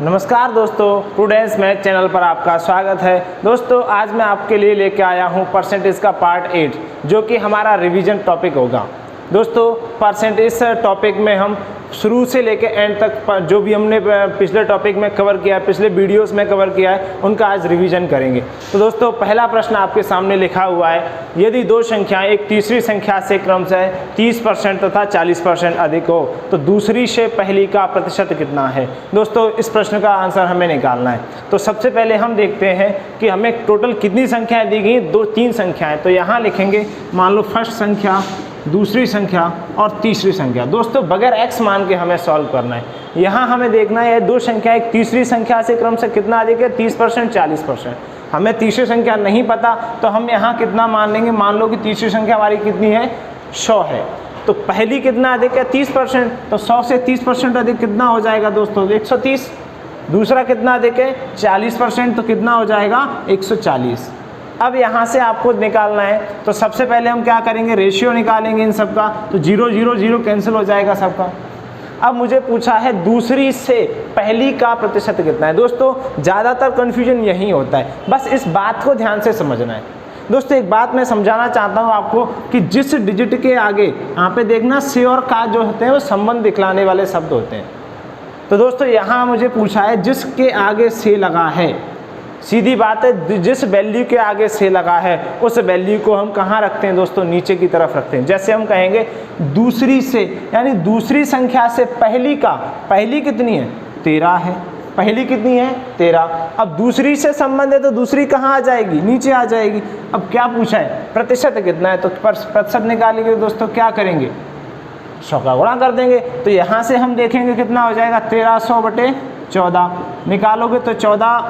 नमस्कार दोस्तों, prudence math channel पर आपका स्वागत है। दोस्तों आज मैं आपके लिए लेके आया हूँ परसेंटेज का पार्ट 8 जो कि हमारा रिवीजन टॉपिक होगा। दोस्तों परसेंटेज टॉपिक में हम शुरू से लेके एंड तक जो भी हमने पिछले टॉपिक में कवर किया है, पिछले वीडियोस में कवर किया है, उनका आज रिवीजन करेंगे। तो दोस्तों पहला प्रश्न आपके सामने लिखा हुआ है, यदि दो संख्याएं एक तीसरी संख्या से क्रमशः 30% तथा 40% अधिक हो तो दूसरी से पहली का प्रतिशत कितना है। दोस्तों इस प्रश्न का आंसर हमें निकालना है। तो सबसे पहले हम देखते हैं कि हमें टोटल कितनी संख्याएं दी गई, तीन संख्याएं। तो यहाँ लिखेंगे मान लो फर्स्ट संख्या, दूसरी संख्या और तीसरी संख्या। दोस्तों बगैर x मान के हमें सॉल्व करना है। यहाँ हमें देखना है दो संख्या एक तीसरी संख्या से क्रम से कितना अधिक है, 30% 40%। हमें तीसरी संख्या नहीं पता तो हम यहाँ कितना मान लेंगे, मान लो कि तीसरी संख्या हमारी कितनी है, 100 है। तो पहली कितना अधिक है, 30%। तो 100 से 30% अधिक कितना हो जाएगा दोस्तों, 130। दूसरा कितना अधिक है, 40%। तो कितना हो जाएगा, 140। अब यहाँ से आपको निकालना है तो सबसे पहले हम क्या करेंगे, रेशियो निकालेंगे इन सबका। तो 0 0 0 कैंसिल हो जाएगा सबका। अब मुझे पूछा है दूसरी से पहली का प्रतिशत कितना है। दोस्तों ज़्यादातर कन्फ्यूजन यही होता है, बस इस बात को ध्यान से समझना है। दोस्तों एक बात मैं समझाना चाहता हूँ आपको कि जिस डिजिट के आगे यहाँ पे देखना से और का जो होते हैं वो संबंध दिखलाने वाले शब्द होते हैं। तो दोस्तों यहाँ मुझे पूछा है जिसके आगे से लगा है, सीधी बात है, जिस वैल्यू के आगे से लगा है उस वैल्यू को हम कहाँ रखते हैं दोस्तों, नीचे की तरफ रखते हैं। जैसे हम कहेंगे दूसरी से, यानी दूसरी संख्या से पहली का, पहली कितनी है, 13 है। पहली कितनी है, 13। अब दूसरी से संबंध है तो दूसरी कहाँ आ जाएगी, नीचे आ जाएगी। अब क्या पूछा है, प्रतिशत कितना है। तो प्रतिशत निकालेंगे दोस्तों, क्या करेंगे, 100 का गुणा कर देंगे। तो यहाँ से हम देखेंगे कितना हो जाएगा, 1300/14 निकालोगे तो 14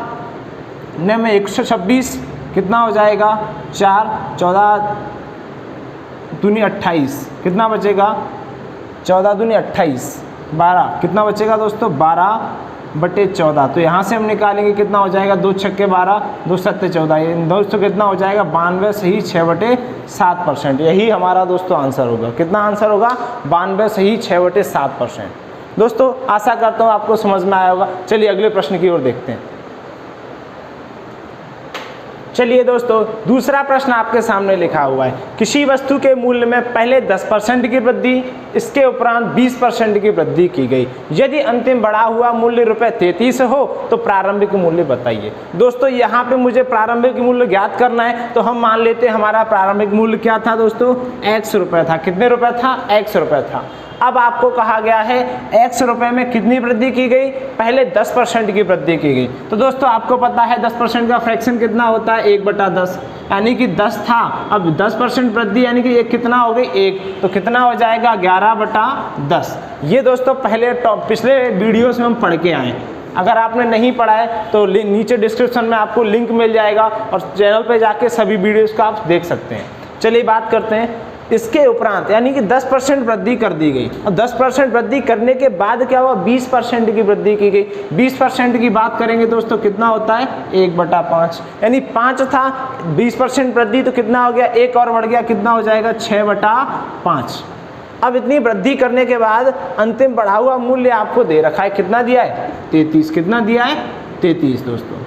में 126 कितना हो जाएगा, 4 14 दूनी 28 कितना बचेगा, 14 दूनी 28 12 कितना बचेगा दोस्तों, 12/14। तो यहाँ से हम निकालेंगे कितना हो जाएगा, 2 छक्के 12 2 सत्ते 14, दोस्तों कितना हो जाएगा, 92 सही 6/7%। यही हमारा दोस्तों आंसर होगा। कितना आंसर होगा, 92 सही 6/7%। दोस्तों आशा करता हूँ आपको समझ में आया होगा। चलिए अगले प्रश्न की ओर देखते हैं। चलिए दोस्तों दूसरा प्रश्न आपके सामने लिखा हुआ है, किसी वस्तु के मूल्य में पहले 10% की वृद्धि, इसके उपरांत 20% की वृद्धि की गई। यदि अंतिम बढ़ा हुआ मूल्य ₹33 हो तो प्रारंभिक मूल्य बताइए। दोस्तों यहाँ पे मुझे प्रारंभिक मूल्य ज्ञात करना है। तो हम मान लेते हैं हमारा प्रारंभिक मूल्य क्या था दोस्तों, x रुपये था। कितने रुपए था, x रुपये था। अब आपको कहा गया है x रुपये में कितनी वृद्धि की गई, पहले 10% की वृद्धि की गई। तो दोस्तों आपको पता है 10% का फ्रैक्शन कितना होता है, 1/10, यानी कि 10 था। अब 10% वृद्धि यानी कि ये कितना हो गई, 1। तो कितना हो जाएगा, 11/10। ये दोस्तों पहले पिछले वीडियोस में हम पढ़ के आए। अगर आपने नहीं पढ़ा है तो नीचे डिस्क्रिप्शन में आपको लिंक मिल जाएगा और चैनल पे जाके सभी वीडियोस को आप देख सकते हैं। चलिए बात करते हैं इसके उपरांत, यानी कि 10% वृद्धि कर दी गई। और 10% वृद्धि करने के बाद क्या हुआ, 20% की वृद्धि की गई। 20% की बात करेंगे दोस्तों कितना होता है, 1/5, यानी 5 था, 20% वृद्धि तो कितना हो गया, 1 और बढ़ गया, कितना हो जाएगा, 6/5। अब इतनी वृद्धि करने के बाद अंतिम बढ़ा हुआ मूल्य आपको दे रखा है, कितना दिया है, 33। कितना दिया है, 33 दोस्तों।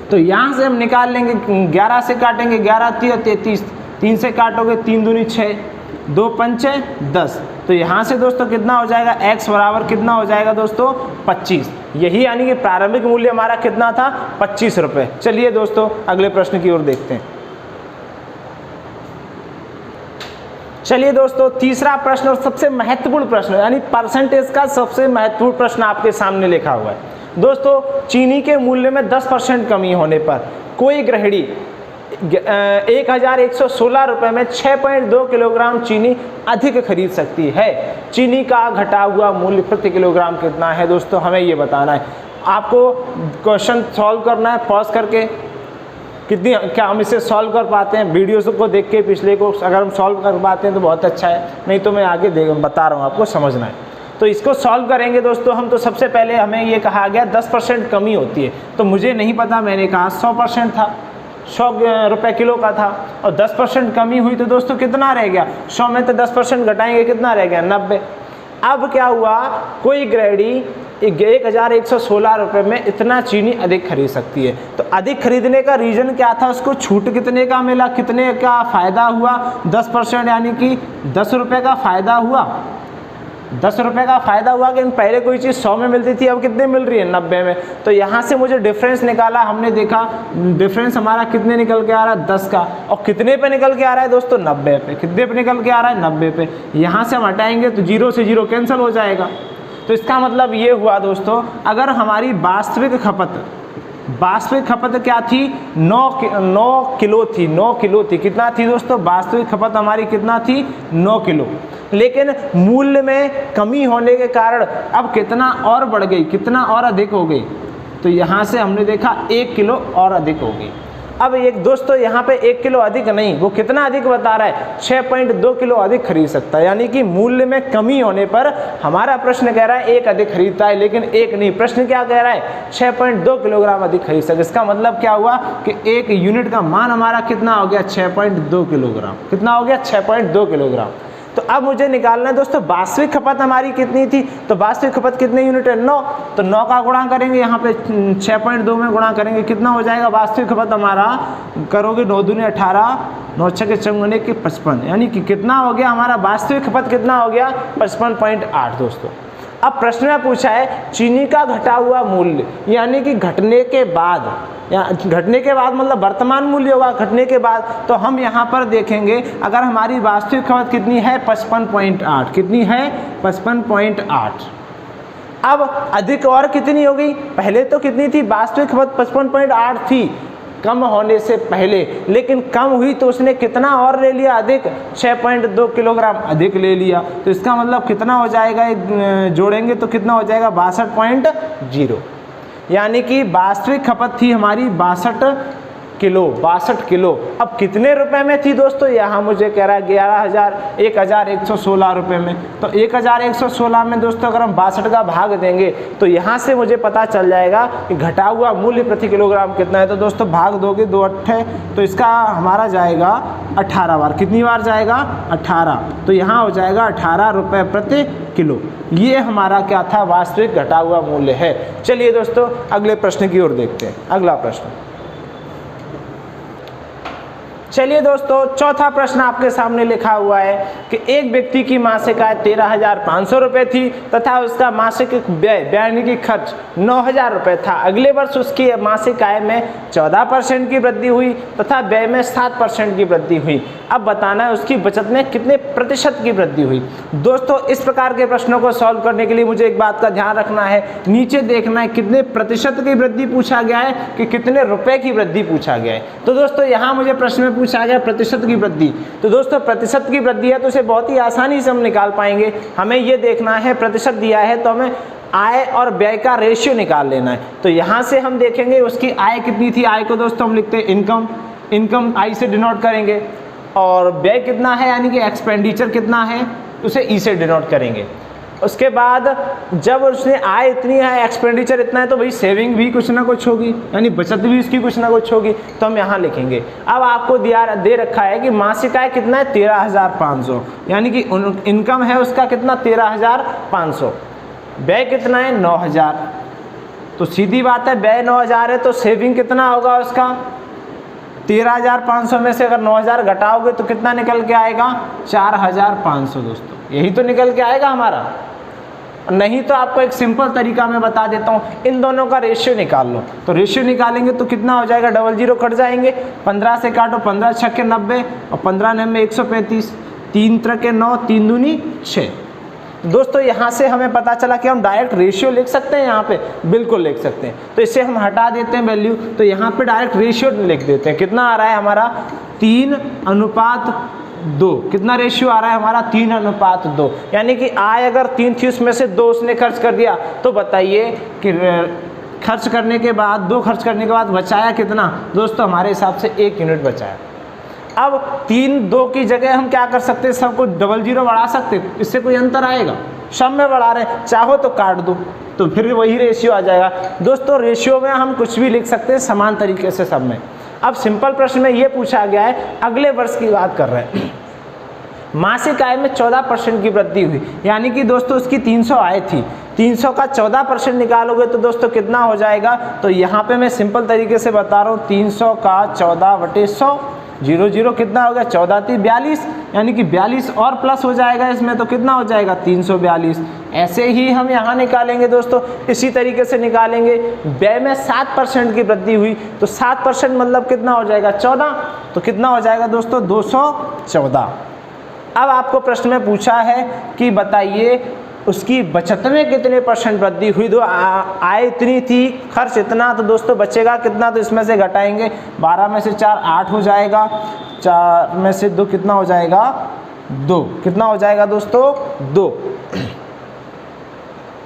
तो यहाँ से हम निकाल लेंगे, 11 से काटेंगे, 11 33, 3 से काटोगे, 3 दूनी 6, 2 पंचे 10। तो यहाँ से दोस्तों कितना हो जाएगा, x बराबर कितना हो जाएगा दोस्तों, 25। यही यानी कि प्रारंभिक मूल्य हमारा कितना था, 25 रुपये। चलिए दोस्तों अगले प्रश्न की ओर देखते हैं। चलिए दोस्तों तीसरा प्रश्न और सबसे महत्वपूर्ण प्रश्न, यानी परसेंटेज का सबसे महत्वपूर्ण प्रश्न आपके सामने लिखा हुआ है। दोस्तों चीनी के मूल्य में 10% कमी होने पर कोई गृहिणी 1116 रुपये में 6.2 किलोग्राम चीनी अधिक खरीद सकती है। चीनी का घटा हुआ मूल्य प्रति किलोग्राम कितना है दोस्तों, हमें ये बताना है। आपको क्वेश्चन सॉल्व करना है पॉज करके। कितनी क्या हम इसे सॉल्व कर पाते हैं, वीडियोस को देख के पिछले को अगर हम सॉल्व कर पाते हैं तो बहुत अच्छा है, नहीं तो मैं आगे बता रहा हूँ, आपको समझना है। तो इसको सॉल्व करेंगे दोस्तों हम। तो सबसे पहले हमें ये कहा गया 10% कमी होती है। तो मुझे नहीं पता, मैंने कहा 100% था, 100 रुपये किलो का था और 10% कमी हुई तो दोस्तों कितना रह गया, 100 में तो 10% घटाएंगे, कितना रह गया, 90। अब क्या हुआ, कोई गृहिणी 1116 रुपये में इतना चीनी अधिक खरीद सकती है। तो अधिक खरीदने का रीज़न क्या था, उसको छूट कितने का मिला, कितने का फ़ायदा हुआ, 10%, यानी कि 10 रुपये का फ़ायदा हुआ। 10 रुपये का फ़ायदा हुआ कि पहले कोई चीज़ 100 में मिलती थी, अब कितने मिल रही है, 90 में। तो यहाँ से मुझे डिफरेंस निकाला, हमने देखा डिफरेंस हमारा कितने निकल के आ रहा है, 10 का। और कितने पे निकल के आ रहा है दोस्तों, 90 पे। कितने पे निकल के आ रहा है, 90 पे। यहाँ से हम हटाएंगे तो 0 से 0 कैंसिल हो जाएगा। तो इसका मतलब ये हुआ दोस्तों, अगर हमारी वास्तविक खपत क्या थी, 9 किलो थी, 9 किलो थी। कितना थी दोस्तों, वास्तविक खपत हमारी कितना थी, 9 किलो। लेकिन मूल्य में कमी होने के कारण अब कितना और बढ़ गई, कितना और अधिक हो गई। तो यहाँ से हमने देखा 1 किलो और अधिक हो गई। अब एक दोस्तों यहाँ पे 1 किलो अधिक नहीं, वो कितना अधिक बता रहा है, 6.2 किलो अधिक खरीद सकता है। यानी कि मूल्य में कमी होने पर हमारा प्रश्न कह रहा है 1 अधिक खरीदता है, लेकिन 1 नहीं, प्रश्न क्या कह रहा है, 6.2 किलोग्राम अधिक खरीद सकता है। इसका मतलब क्या हुआ कि 1 यूनिट का मान हमारा कितना हो गया, 6.2 किलोग्राम। कितना हो गया, 6.2 किलोग्राम। तो अब मुझे निकालना है दोस्तों वास्तविक खपत हमारी कितनी थी। तो वास्तविक खपत कितने यूनिट है, 9। तो 9 का गुणा करेंगे, यहाँ पे 6.2 में गुणा करेंगे, कितना हो जाएगा वास्तविक खपत हमारा, करोगे 9 दूनी 18, 9 छक्के 55, यानी कि कितना हो गया हमारा वास्तविक खपत, कितना हो गया 55.8 दोस्तों। अब प्रश्न में पूछा है चीनी का घटा हुआ मूल्य, यानी कि घटने के बाद, या घटने के बाद मतलब वर्तमान मूल्य होगा घटने के बाद। तो हम यहाँ पर देखेंगे, अगर हमारी वास्तविक खपत कितनी है, 55.8, कितनी है, 55.8। अब अधिक और कितनी हो गई, पहले तो कितनी थी वास्तविक खपत, 55.8 थी कम होने से पहले, लेकिन कम हुई तो उसने कितना और ले लिया, अधिक, 6.2 किलोग्राम अधिक ले लिया। तो इसका मतलब कितना हो जाएगा, जोड़ेंगे तो कितना हो जाएगा, 62.0। यानी कि वास्तविक खपत थी हमारी 62 किलो। अब कितने रुपए में थी दोस्तों, यहाँ मुझे कह रहा है 1116 रुपये में। तो 1116 में दोस्तों अगर हम 62 का भाग देंगे तो यहाँ से मुझे पता चल जाएगा कि घटा हुआ मूल्य प्रति किलोग्राम कितना है। तो दोस्तों भाग दोगे 2 8, तो इसका हमारा जाएगा 18 बार। कितनी बार जाएगा, 18। तो यहाँ हो जाएगा 18 रुपये प्रति किलो। ये हमारा क्या था, वास्तविक घटा हुआ मूल्य है। चलिए दोस्तों अगले प्रश्न की ओर देखते हैं। अगला प्रश्न, चलिए दोस्तों चौथा प्रश्न आपके सामने लिखा हुआ है कि एक व्यक्ति की मासिक आय 13,500 रुपये थी तथा उसका मासिक व्यय यानी कि खर्च 9,000 रुपये था। अगले वर्ष उसकी मासिक आय में 14% की वृद्धि हुई तथा व्यय में 7% की वृद्धि हुई। अब बताना है उसकी बचत में कितने प्रतिशत की वृद्धि हुई। दोस्तों इस प्रकार के प्रश्नों को सॉल्व करने के लिए मुझे एक बात का ध्यान रखना है, नीचे देखना है कितने प्रतिशत की वृद्धि पूछा गया है कि कितने रुपए की वृद्धि पूछा गया है। तो दोस्तों यहाँ मुझे प्रश्न में पूछा गया प्रतिशत की वृद्धि। तो दोस्तों प्रतिशत की वृद्धि है तो इसे बहुत ही आसानी से हम निकाल पाएंगे। हमें ये देखना है प्रतिशत दिया है तो हमें आय और व्यय का रेशियो निकाल लेना है। तो यहाँ से हम देखेंगे उसकी आय कितनी थी। आय को दोस्तों हम लिखते हैं इनकम आई से डिनोट करेंगे, और व्यय कितना है यानी कि एक्सपेंडिचर कितना है उसे ई से डिनोट करेंगे। उसके बाद जब उसने आय इतनी है एक्सपेंडिचर इतना है तो भाई सेविंग भी कुछ ना कुछ होगी, यानी बचत भी उसकी कुछ ना कुछ होगी। तो हम यहाँ लिखेंगे। अब आपको दे रखा है कि मासिक आय कितना है 13,500, यानी कि इनकम है उसका कितना 13,500, व्यय कितना है 9,000। तो सीधी बात है व्यय 9,000 है तो सेविंग कितना होगा उसका 13,500 में से अगर 9,000 घटाओगे तो कितना निकल के आएगा 4,500। दोस्तों यही तो निकल के आएगा हमारा। नहीं तो आपको एक सिंपल तरीका मैं बता देता हूँ, इन दोनों का रेशियो निकाल लो। तो रेशियो निकालेंगे तो कितना हो जाएगा, डबल जीरो कट जाएंगे, 15 से काटो 15 छक्के 90 और 15 9 135, 3 त्रिके 9, 3 दूनी 6। दोस्तों यहाँ से हमें पता चला कि हम डायरेक्ट रेशियो लिख सकते हैं, यहाँ पे बिल्कुल लिख सकते हैं। तो इससे हम हटा देते हैं वैल्यू, तो यहाँ पे डायरेक्ट रेशियो लिख देते हैं। कितना आ रहा है हमारा 3:2। कितना रेशियो आ रहा है हमारा 3:2, यानी कि आय अगर 3 थी उसमें से 2 उसने खर्च कर दिया। तो बताइए कि खर्च करने के बाद 2 खर्च करने के बाद बचाया कितना। दोस्तों हमारे हिसाब से 1 यूनिट बचाया। अब 3-2 की जगह हम क्या कर सकते हैं, सबको डबल जीरो बढ़ा सकते हैं, इससे कोई अंतर आएगा। सब में बढ़ा रहे हैं, चाहो तो काट दो तो फिर वही रेशियो आ जाएगा। दोस्तों रेशियो में हम कुछ भी लिख सकते हैं समान तरीके से सब में। अब सिंपल प्रश्न में ये पूछा गया है, अगले वर्ष की बात कर रहे हैं, मासिक आय में 14% की वृद्धि हुई, यानी कि दोस्तों उसकी 300 आय थी, 300 का 14% निकालोगे तो दोस्तों कितना हो जाएगा, तो यहाँ पे मैं सिंपल तरीके से बता रहा हूँ, 300 का 14/100, 0 कितना हो गया, 14 × 42, यानी कि 42 और प्लस हो जाएगा इसमें, तो कितना हो जाएगा 342। ऐसे ही हम यहाँ निकालेंगे दोस्तों, इसी तरीके से निकालेंगे। व्यय में 7% की वृद्धि हुई, तो 7% मतलब कितना हो जाएगा 14, तो कितना हो जाएगा दोस्तों 214। अब आपको प्रश्न में पूछा है कि बताइए उसकी बचत में कितने % वृद्धि हुई। दो आय इतनी थी, खर्च इतना, तो दोस्तों बचेगा कितना, तो इसमें से घटाएंगे, 12 में से 4 8 हो जाएगा, 4 में से 2 कितना हो जाएगा 2, कितना हो जाएगा दोस्तों 2,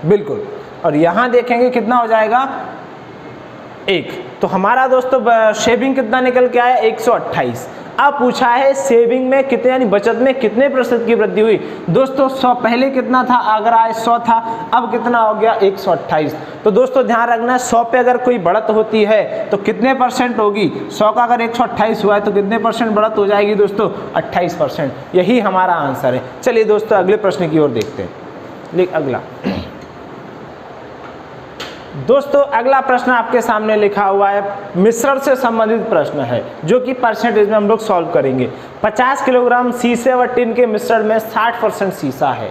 बिल्कुल। और यहाँ देखेंगे कितना हो जाएगा 1, तो हमारा दोस्तों सेविंग कितना निकल के आया 128। अब पूछा है सेविंग में कितने, यानी बचत में कितने % की वृद्धि हुई। दोस्तों 100 पहले कितना था, अगर आय 100 था, अब कितना हो गया 128। तो दोस्तों ध्यान रखना, 100 पे अगर कोई बढ़त होती है तो कितने % होगी, 100 का अगर 128 हुआ है तो कितने % बढ़त हो जाएगी दोस्तों 28%। यही हमारा आंसर है। चलिए दोस्तों अगले प्रश्न की ओर देखते हैं। अगला दोस्तों अगला प्रश्न आपके सामने लिखा हुआ है, मिश्रण से संबंधित प्रश्न है, जो कि परसेंटेज में हम लोग सॉल्व करेंगे। 50 किलोग्राम शीशे व टिन के मिश्रण में 60% शीशा है।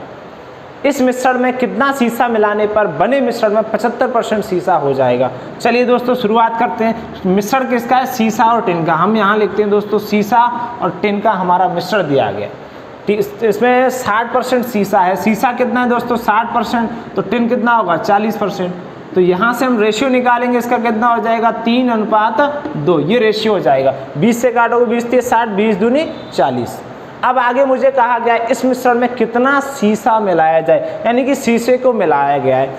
इस मिश्रण में कितना शीशा मिलाने पर बने मिश्रण में 75% शीशा हो जाएगा। चलिए दोस्तों शुरुआत करते हैं। मिश्रण किसका है, शीशा और टिन का। हम यहाँ लिखते हैं दोस्तों शीशा और टिन का हमारा मिश्रण दिया गया। इसमें 60% शीशा है। शीशा कितना है दोस्तों 60%, तो टिन कितना होगा 40%। तो यहाँ से हम रेशियो निकालेंगे, इसका कितना हो जाएगा 3:2, ये रेशियो हो जाएगा। 20 से काटोगे 20 × 60, 20 दूनी 40। अब आगे मुझे कहा गया है इस मिश्रण में कितना शीशा मिलाया जाए, यानी कि शीशे को मिलाया गया है।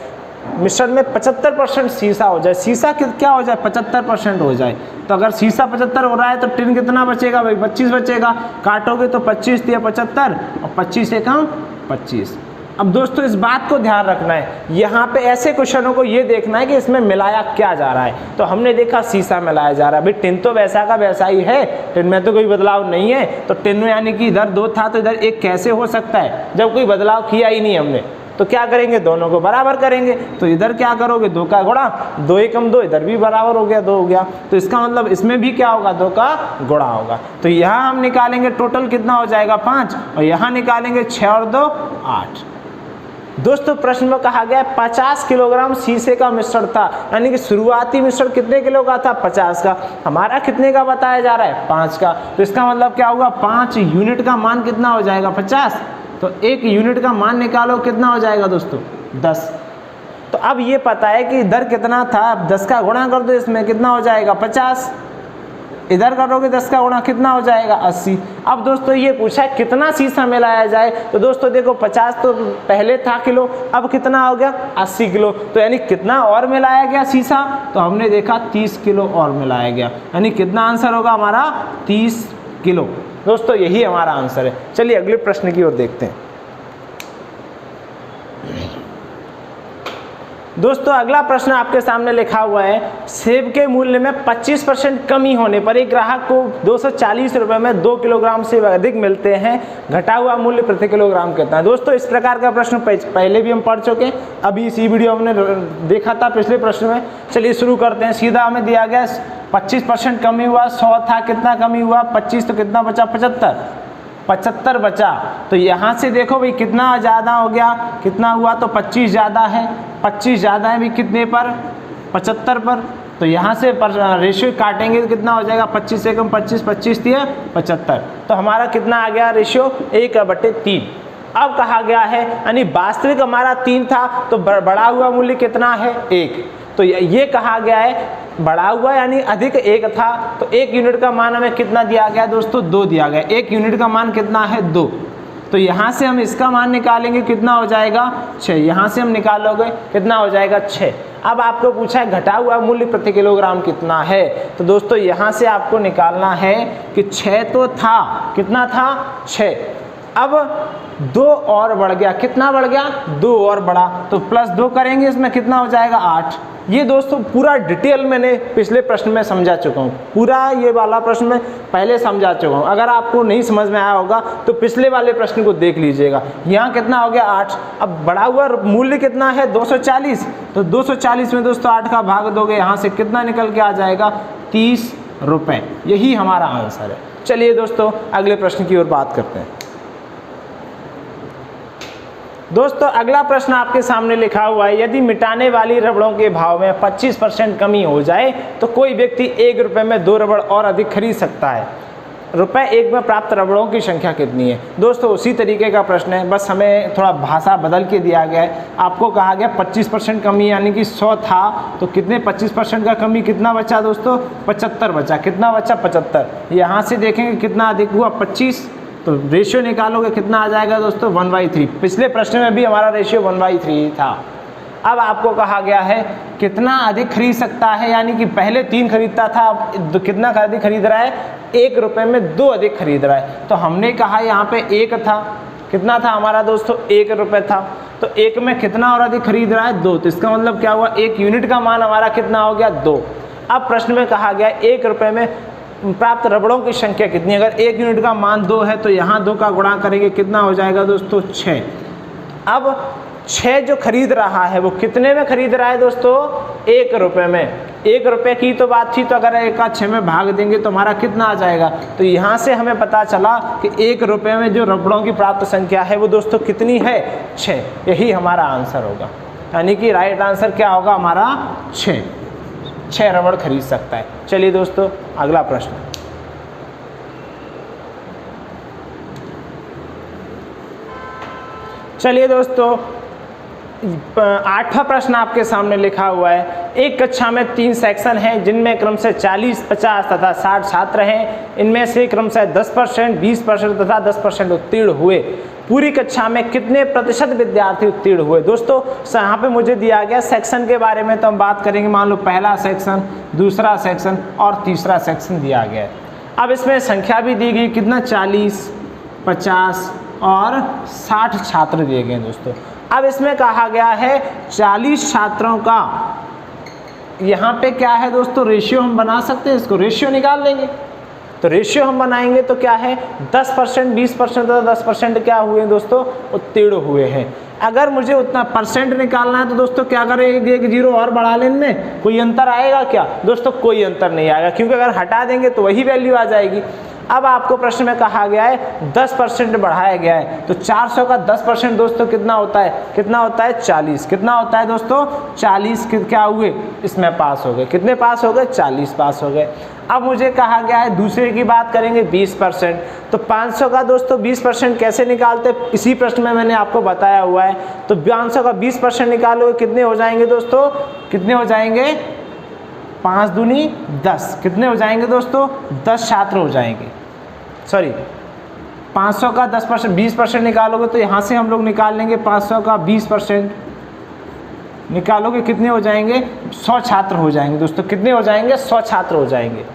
मिश्रण में 75% शीशा हो जाए, शीशा क्या हो जाए 75% हो जाए। तो अगर शीशा 75 हो रहा है तो टिन कितना बचेगा भाई 25 बचेगा। काटोगे तो 25 × 75 और 25 से कम 25। अब दोस्तों इस बात को ध्यान रखना है, यहाँ पे ऐसे क्वेश्चनों को ये देखना है कि इसमें मिलाया क्या जा रहा है। तो हमने देखा शीशा मिलाया जा रहा है, भाई टिन तो वैसा का वैसा ही है, टिन में तो कोई बदलाव नहीं है। तो टिन में यानी कि इधर 2 था तो इधर 1 कैसे हो सकता है, जब कोई बदलाव किया ही नहीं हमने। तो क्या करेंगे, दोनों को बराबर करेंगे। तो इधर क्या करोगे 2 का गुणा, 2 × 2 इधर भी बराबर हो गया 2 हो गया। तो इसका मतलब इसमें भी क्या होगा 2 का गुणा होगा। तो यहाँ हम निकालेंगे टोटल कितना हो जाएगा 5, और यहाँ निकालेंगे 6 और 2 8। दोस्तों प्रश्न में कहा गया 50 किलोग्राम शीशे का मिश्रण था, यानी कि शुरुआती मिश्रण कितने किलो का था 50 का, हमारा कितने का बताया जा रहा है 5 का। तो इसका मतलब क्या होगा 5 यूनिट का मान कितना हो जाएगा 50। तो 1 यूनिट का मान निकालो कितना हो जाएगा दोस्तों 10। तो अब ये पता है कि इधर कितना था, अब 10 का गुणा कर दो, इसमें कितना हो जाएगा 50, इधर करोगे 10 का गुणा कितना हो जाएगा 80। अब दोस्तों ये पूछा है कितना शीशा मिलाया जाए। तो दोस्तों देखो 50 तो पहले था किलो, अब कितना हो गया 80 किलो। तो यानी कितना और मिलाया गया शीशा, तो हमने देखा 30 किलो और मिलाया गया, यानी कितना आंसर होगा हमारा 30 किलो। दोस्तों यही हमारा आंसर है। चलिए अगले प्रश्न की ओर देखते हैं। दोस्तों अगला प्रश्न आपके सामने लिखा हुआ है, सेब के मूल्य में 25% कमी होने पर एक ग्राहक को 240 रुपये में 2 किलोग्राम से अधिक मिलते हैं, घटा हुआ मूल्य प्रति किलोग्राम कितना है। दोस्तों इस प्रकार का प्रश्न पहले भी हम पढ़ चुके हैं, अभी इसी वीडियो हमने देखा था पिछले प्रश्न में। चलिए शुरू करते हैं। सीधा हमें दिया गया 25% कमी हुआ, 100 था कितना कमी हुआ 25, तो कितना बचा 75 बचा। तो यहाँ से देखो भाई कितना ज़्यादा हो गया, कितना हुआ तो 25 ज़्यादा है, 25 ज़्यादा है भी कितने पर 75 पर। तो यहाँ से रेशियो काटेंगे तो कितना हो जाएगा 25 से कम 25, 25 दिया 75। तो हमारा कितना आ गया रेशियो 1/3। अब कहा गया है यानी वास्तविक हमारा 3 था तो बढ़ा हुआ मूल्य कितना है 1। तो ये कहा गया है बढ़ा हुआ यानी अधिक 1 था, तो 1 यूनिट का मान हमें कितना दिया गया दोस्तों 2 दिया गया। 1 यूनिट का मान कितना है 2। तो यहाँ से हम इसका मान निकालेंगे कितना हो जाएगा 6। यहाँ से हम निकालोगे कितना हो जाएगा 6। अब आपको पूछा है घटा हुआ मूल्य प्रति किलोग्राम कितना है। तो दोस्तों यहाँ से आपको निकालना है कि 6 तो था, कितना था 6। अब 2 और बढ़ गया, कितना बढ़ गया, 2 और बढ़ा, तो +2 करेंगे इसमें कितना हो जाएगा 8। ये दोस्तों पूरा डिटेल मैंने पिछले प्रश्न में समझा चुका हूँ, पूरा ये वाला प्रश्न में पहले समझा चुका हूँ। अगर आपको नहीं समझ में आया होगा तो पिछले वाले प्रश्न को देख लीजिएगा। यहाँ कितना हो गया 8, अब बढ़ा हुआ मूल्य कितना है 240, तो 240 में दोस्तों 8 का भाग दोगे, यहाँ से कितना निकल के आ जाएगा 30 रुपये। यही हमारा आंसर है। चलिए दोस्तों अगले प्रश्न की ओर बात करते हैं। दोस्तों अगला प्रश्न आपके सामने लिखा हुआ है, यदि मिटाने वाली रबड़ों के भाव में 25% कमी हो जाए तो कोई व्यक्ति 1 रुपये में 2 रबड़ और अधिक खरीद सकता है। रुपये 1 में प्राप्त रबड़ों की संख्या कितनी है। दोस्तों उसी तरीके का प्रश्न है, बस हमें थोड़ा भाषा बदल के दिया गया है। आपको कहा गया 25% कमी, यानी कि 100 था तो कितने 25% का कमी कितना बचा दोस्तों, 75 बचा। कितना बचा 75। यहाँ से देखेंगे कितना अधिक हुआ 25, तो रेशियो निकालोगे कितना आ जाएगा दोस्तों 1/3। पिछले प्रश्न में भी हमारा रेशियो 1/3 था। अब आपको कहा गया है कितना अधिक खरीद सकता है, यानी कि पहले 3 खरीदता था, अब कितना अधिक खरीद रहा है 1 रुपये में 2 अधिक खरीद रहा है। तो हमने कहा यहाँ पे 1 था, कितना था हमारा दोस्तों 1 रुपये था, तो 1 में कितना और अधिक खरीद रहा है 2, तो इसका मतलब क्या हुआ 1 यूनिट का मान हमारा कितना हो गया 2। अब प्रश्न में कहा गया 1 रुपये में प्राप्त रबड़ों की संख्या कितनी। अगर 1 यूनिट का मान 2 है तो यहाँ 2 का गुणा करेंगे कितना हो जाएगा दोस्तों 6। अब 6 जो खरीद रहा है वो कितने में खरीद रहा है दोस्तों 1 रुपये में। 1 रुपये की तो बात थी, तो अगर 1 का 6 में भाग देंगे तो हमारा कितना आ जाएगा। तो यहाँ से हमें पता चला कि 1 रुपये में जो रबड़ों की प्राप्त संख्या है वो दोस्तों कितनी है 6। यही हमारा आंसर होगा, यानी कि राइट आंसर क्या होगा हमारा 6 रबड़ खरीद सकता है। चलिए दोस्तों अगला प्रश्न। चलिए दोस्तों 8वां प्रश्न आपके सामने लिखा हुआ है, एक कक्षा में 3 सेक्शन हैं जिनमें क्रमशः 40, 50 तथा 60 छात्र हैं। इनमें से क्रमशः 10%, 20% तथा 10% उत्तीर्ण हुए। पूरी कक्षा में कितने प्रतिशत विद्यार्थी उत्तीर्ण हुए। दोस्तों यहाँ पे मुझे दिया गया सेक्शन के बारे में, तो हम बात करेंगे मान लो पहला सेक्शन, दूसरा सेक्शन और तीसरा सेक्शन दिया गया है। अब इसमें संख्या भी दी गई, कितना 40, 50 और 60 छात्र दिए गए दोस्तों। अब इसमें कहा गया है 40 छात्रों का, यहाँ पे क्या है दोस्तों रेशियो हम बना सकते हैं, इसको रेशियो निकाल लेंगे। तो रेशियो हम बनाएंगे तो क्या है 10%, 20% तो 10% क्या हुए दोस्तों उत्तीर्ण हुए हैं। अगर मुझे उतना परसेंट निकालना है तो दोस्तों क्या करें, एक 0 और बढ़ा लें, इनमें कोई अंतर आएगा क्या दोस्तों, कोई अंतर नहीं आएगा, क्योंकि अगर हटा देंगे तो वही वैल्यू आ जाएगी। अब आपको प्रश्न में कहा गया है 10% बढ़ाया गया है, तो 400 का 10% दोस्तों कितना होता है, कितना होता है 40। कितना होता है दोस्तों 40। क्या हुए इसमें पास हो गए, कितने पास हो गए 40 पास हो गए। अब मुझे कहा गया है दूसरे की बात करेंगे 20%, तो 500 का दोस्तों 20% कैसे निकालते, इसी प्रश्न में मैंने आपको बताया हुआ है। तो 500 का 20% निकालोगे कितने हो जाएंगे दोस्तों, कितने हो जाएंगे 5 दूनी 10, कितने हो जाएंगे दोस्तों 10 छात्र हो जाएंगे। सॉरी 500 का 10%, 20% निकालोगे तो यहाँ से हम लोग निकाल लेंगे 500 का 20% निकालोगे कितने हो जाएंगे 100 छात्र हो जाएंगे दोस्तों। कितने हो जाएंगे 100 छात्र हो जाएंगे।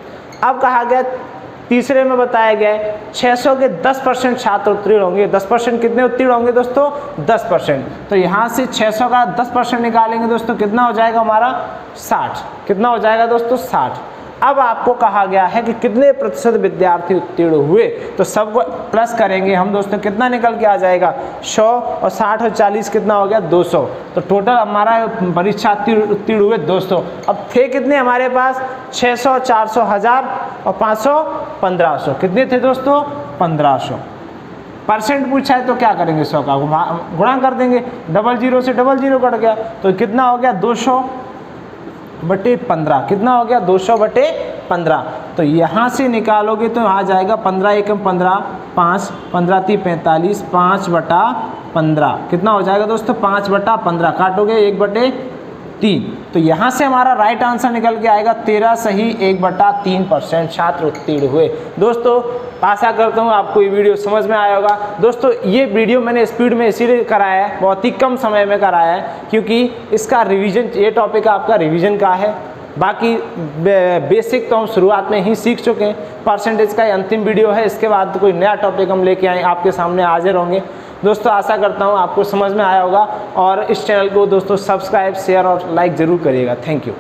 अब कहा गया तीसरे में बताया गया है 600 के 10% छात्र उत्तीर्ण होंगे। 10% कितने उत्तीर्ण होंगे दोस्तों 10%, तो यहाँ से 600 का 10% निकालेंगे दोस्तों कितना हो जाएगा हमारा 60। कितना हो जाएगा दोस्तों 60। अब आपको कहा गया है कि कितने प्रतिशत विद्यार्थी उत्तीर्ण हुए, तो सबको प्लस करेंगे हम दोस्तों, कितना निकल के आ जाएगा 100 और 60 और 40 कितना हो गया 200। तो टोटल हमारा परीक्षा उत्तीर्ण हुए 200। अब थे कितने हमारे पास 600, 400, 1000 और 500 1500। कितने थे दोस्तों 1500। परसेंट पूछा है तो क्या करेंगे 100 का गुणा कर देंगे, 00 से 00 कट गया तो कितना हो गया 200/15। कितना हो गया 200/15। तो यहाँ से निकालोगे तो आ जाएगा 15 एकम 15, 5 15 × 45, 5/15। कितना हो जाएगा दोस्तों 5/15। काटोगे 1/3। तो यहाँ से हमारा राइट आंसर निकल के आएगा 13 सही 1/3% छात्र उत्तीर्ण हुए। दोस्तों आशा करता हूँ आपको ये वीडियो समझ में आया होगा। दोस्तों ये वीडियो मैंने स्पीड में इसीलिए कराया है, बहुत ही कम समय में कराया है, क्योंकि इसका रिवीजन, ये टॉपिक आपका रिवीजन का है। बाकी बेसिक तो हम शुरुआत में ही सीख चुके हैं। परसेंटेज का ये अंतिम वीडियो है, इसके बाद कोई नया टॉपिक हम लेके आए आपके सामने हाजिर होंगे। दोस्तों आशा करता हूँ आपको समझ में आया होगा और इस चैनल को दोस्तों सब्सक्राइब, शेयर और लाइक ज़रूर करिएगा। Thank you.